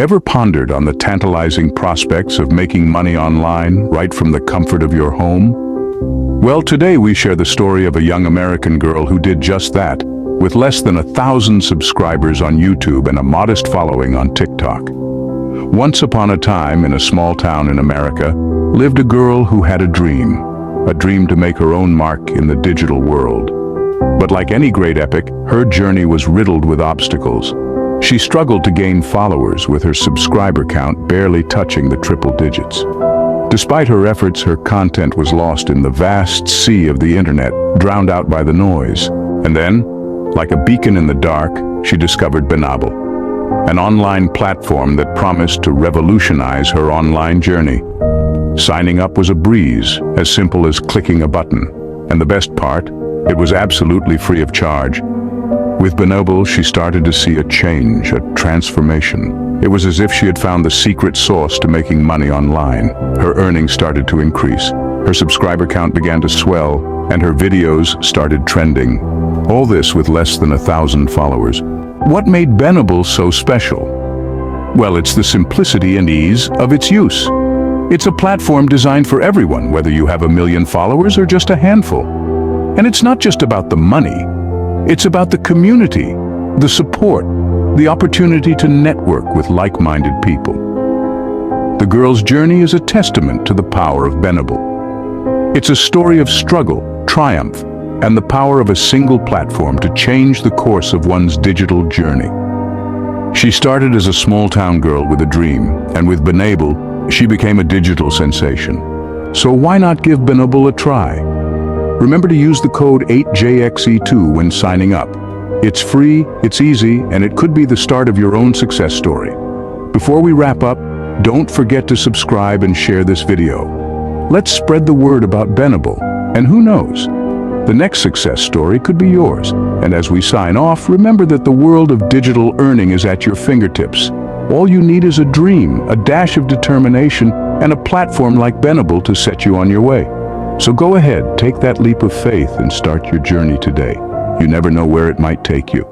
Ever pondered on the tantalizing prospects of making money online right from the comfort of your home? Well, today we share the story of a young American girl who did just that, with less than 1,000 subscribers on YouTube and a modest following on TikTok. Once upon a time, in a small town in America, lived a girl who had a dream to make her own mark in the digital world. But like any great epic, her journey was riddled with obstacles. She struggled to gain followers, with her subscriber count barely touching the triple digits. Despite her efforts, her content was lost in the vast sea of the internet, drowned out by the noise. And then, like a beacon in the dark, she discovered Benable, an online platform that promised to revolutionize her online journey. Signing up was a breeze, as simple as clicking a button. And the best part, it was absolutely free of charge. With Benable, she started to see a change, a transformation. It was as if she had found the secret sauce to making money online. Her earnings started to increase. Her subscriber count began to swell, and her videos started trending. All this with less than 1,000 followers. What made Benable so special? Well, it's the simplicity and ease of its use. It's a platform designed for everyone, whether you have 1 million followers or just a handful. And it's not just about the money. It's about the community, the support, the opportunity to network with like-minded people. The girl's journey is a testament to the power of Benable. It's a story of struggle, triumph, and the power of a single platform to change the course of one's digital journey. She started as a small-town girl with a dream, and with Benable, she became a digital sensation. So why not give Benable a try? Remember to use the code 8JXE2 when signing up. It's free, it's easy, and it could be the start of your own success story. Before we wrap up, don't forget to subscribe and share this video. Let's spread the word about Benable, and who knows, the next success story could be yours. And as we sign off, remember that the world of digital earning is at your fingertips. All you need is a dream, a dash of determination, and a platform like Benable to set you on your way. So go ahead, take that leap of faith and start your journey today. You never know where it might take you.